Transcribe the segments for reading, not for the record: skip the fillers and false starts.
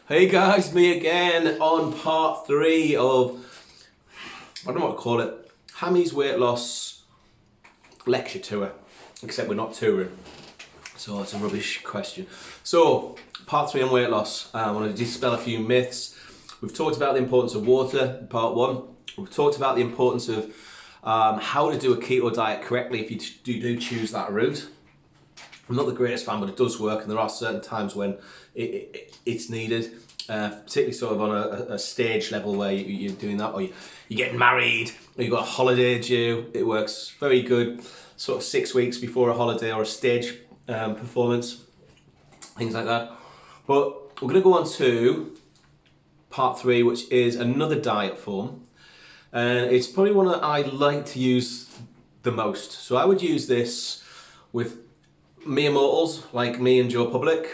Hey guys, me again on part 3 of, I don't know what to call it, Hammy's weight loss lecture tour, except we're not touring, so it's a rubbish question. So, part 3 on weight loss, I want to dispel a few myths. We've talked about the importance of water in part 1. We've talked about the importance of how to do a keto diet correctly if you do choose that route. I'm not the greatest fan, but it does work, and there are certain times when it's needed, particularly sort of on a stage level where you're doing that, or you're getting married, or you've got a holiday due. It works very good, sort of 6 weeks before a holiday or a stage performance, things like that. But we're going to go on to part 3, which is another diet form, and it's probably one that I like to use the most. So I would use this with mere mortals like me and Joe Public,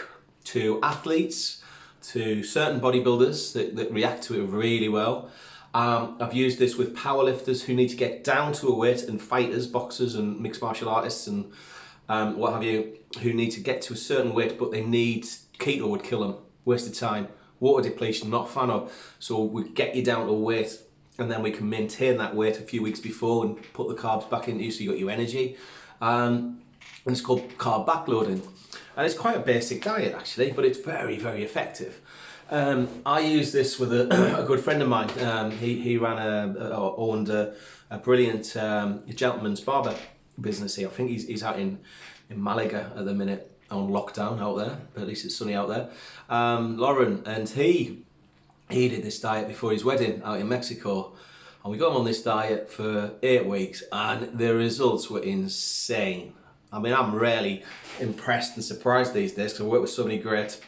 to athletes, to certain bodybuilders that react to it really well. I've used this with powerlifters who need to get down to a weight, and fighters, boxers and mixed martial artists and what have you, who need to get to a certain weight but they need, keto would kill them, waste of time, water depletion, not a fan of. So we get you down to a weight and then we can maintain that weight a few weeks before and put the carbs back into you so you got your energy. And it's called carb backloading, and it's quite a basic diet actually, but it's very, very effective. I use this with a good friend of mine. He owned a brilliant gentleman's barber business here. I think he's out in Malaga at the minute on lockdown out there, but at least it's sunny out there. Lauren, and he did this diet before his wedding out in Mexico, and we got him on this diet for 8 weeks, and the results were insane. I mean, I'm rarely impressed and surprised these days because I work with so many great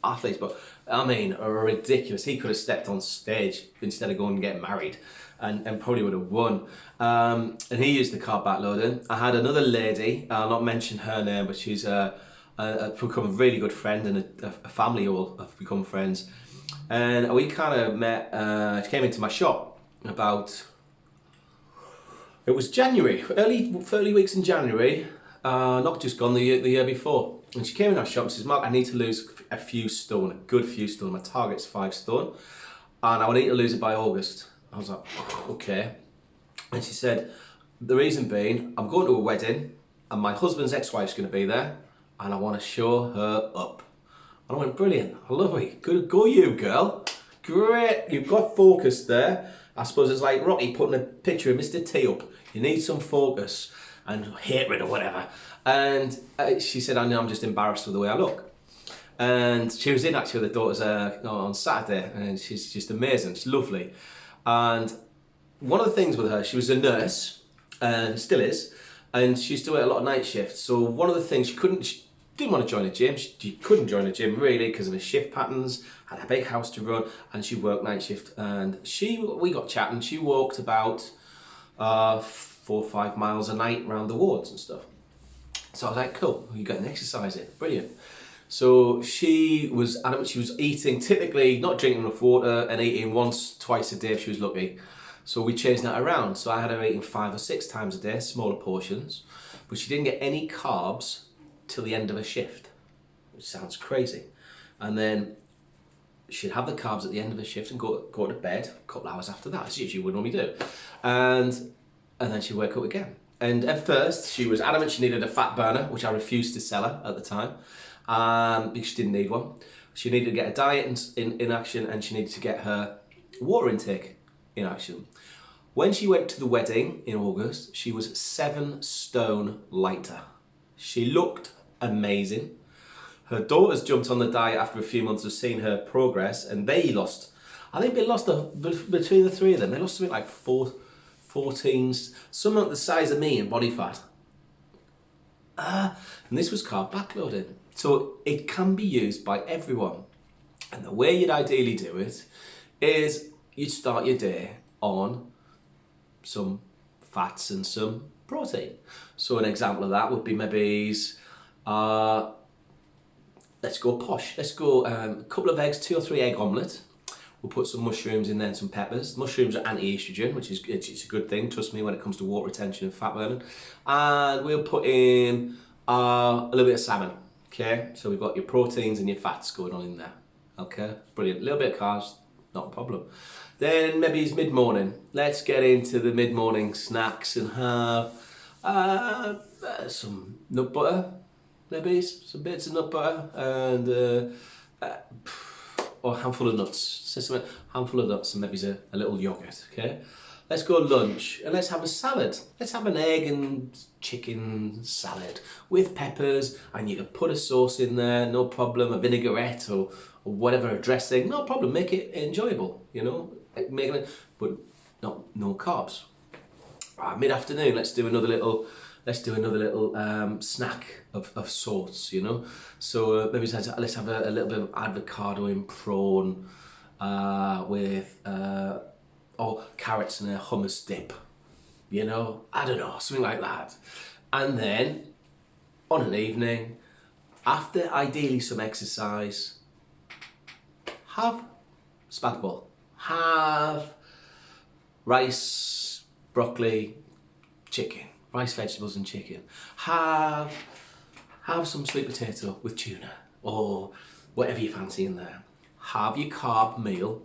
athletes, but I mean, ridiculous. He could have stepped on stage instead of going and getting married and probably would have won. And he used the carb backloading. I had another lady, I'll not mention her name, but she's become a really good friend, and a family all have become friends. And we kind of met, she came into my shop about, it was January, early weeks in January, not just gone, the year before. And she came in our shop and says, Mark, I need to lose a few stone, a good few stone. My target's 5 stone, and I need to lose it by August. I was like, okay. And she said, the reason being, I'm going to a wedding, and my husband's ex-wife's going to be there, and I want to show her up. And I went, brilliant, I love it. Good, go you, girl. Great, you've got focus there. I suppose it's like Rocky putting a picture of Mr. T up. You need some focus and hatred or whatever. And she said, I know, I'm just embarrassed with the way I look. And she was in actually with her daughters on Saturday, and she's just amazing. She's lovely. And one of the things with her, she was a nurse, and still is, and she used to work a lot of night shifts. So one of the things, she didn't want to join a gym. She couldn't join a gym really because of the shift patterns, had a big house to run, and she worked night shift. And we got chatting. She walked about 4 or 5 miles a night around the wards and stuff. So I was like, cool, you're getting exercise in, brilliant. So she was adamant she was eating, typically not drinking enough water and eating once, twice a day if she was lucky. So we changed that around. So I had her eating 5 or 6 times a day, smaller portions, but she didn't get any carbs till the end of a shift, which sounds crazy. And then she'd have the carbs at the end of a shift and go to bed a couple hours after that, as usually would normally do. And then she'd wake up again. And at first, she was adamant she needed a fat burner, which I refused to sell her at the time, because she didn't need one. She needed to get a diet in action, and she needed to get her water intake in action. When she went to the wedding in August, she was 7 stone lighter. She looked amazing. Her daughters jumped on the diet after a few months of seeing her progress, and they lost, I think they lost, between the 3 of them, they lost something like 14, something the size of me in body fat. And this was carb backloading. So it can be used by everyone. And the way you'd ideally do it is you'd start your day on some fats and some protein. So an example of that would be maybe, let's go posh. Let's go a couple of eggs, 2 or 3 egg omelette. We'll put some mushrooms in there and some peppers. Mushrooms are anti-estrogen, which is it's a good thing, trust me, when it comes to water retention and fat burning. And we'll put in a little bit of salmon. Okay, so we've got your proteins and your fats going on in there. Okay, brilliant. A little bit of carbs, not a problem. Then maybe it's mid-morning. Let's get into the mid-morning snacks and have some nut butter, maybe some bits of nut butter, and or a handful of nuts. So something, handful of nuts and maybe a little yogurt. Okay. Let's go lunch and let's have a salad. Let's have an egg and chicken salad with peppers, and you can put a sauce in there, no problem, a vinaigrette or whatever, a dressing, no problem. Make it enjoyable, you know, making it, but no carbs. Mid-afternoon, let's do another little snack of sorts, you know. So maybe let's have a little bit of avocado in prawn with or carrots and a hummus dip, you know. I don't know, something like that. And then on an evening, after ideally some exercise, have spag bol, have rice, broccoli, chicken, rice, vegetables and chicken. Have some sweet potato with tuna or whatever you fancy in there. Have your carb meal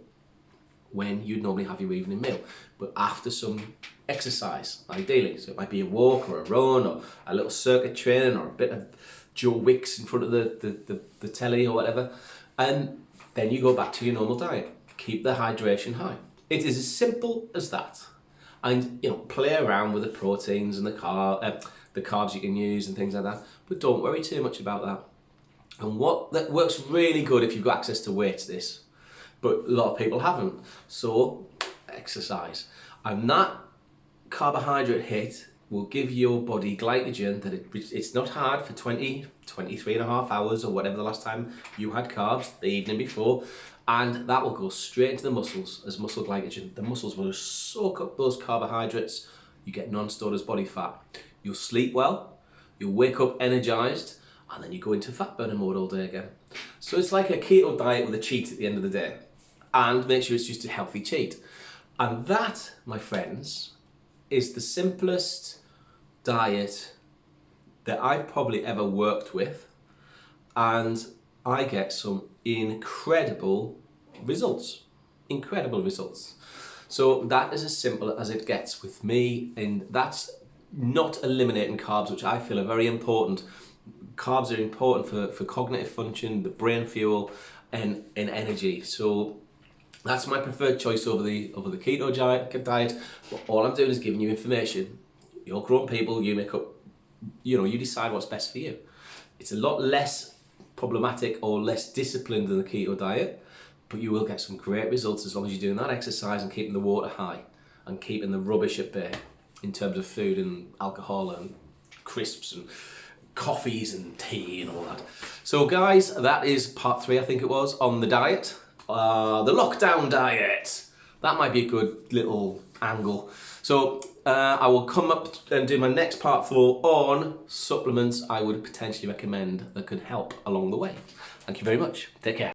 when you'd normally have your evening meal, but after some exercise, ideally. So it might be a walk or a run or a little circuit training or a bit of Joe Wicks in front of the telly or whatever. And then you go back to your normal diet. Keep the hydration high. It is as simple as that. And you know, play around with the proteins and the carbs you can use and things like that. But don't worry too much about that. And what that works really good if you've got access to weights, this, but a lot of people haven't. So exercise. And that carbohydrate hit will give your body glycogen that it's not hard for 23 and a half hours or whatever the last time you had carbs, the evening before, and that will go straight into the muscles as muscle glycogen. The muscles will soak up those carbohydrates. You get non-stored as body fat. You'll sleep well, you'll wake up energized, and then you go into fat burning mode all day again. So it's like a keto diet with a cheat at the end of the day. And make sure it's just a healthy cheat. And that, my friends, is the simplest diet that I've probably ever worked with, and I get some incredible results. Incredible results. So that is as simple as it gets with me, and that's not eliminating carbs, which I feel are very important. Carbs are important for cognitive function, the brain fuel, and energy. So that's my preferred choice over the keto diet. But all I'm doing is giving you information. You're grown people, you make up, you decide what's best for you. It's a lot less problematic or less disciplined than the keto diet, but you will get some great results as long as you're doing that exercise and keeping the water high and keeping the rubbish at bay in terms of food and alcohol and crisps and coffees and tea and all that. So guys, that is part 3, I think it was, on the diet. The lockdown diet. That might be a good little angle. So I will come up and do my next part 4 on supplements I would potentially recommend that could help along the way. Thank you very much. Take care.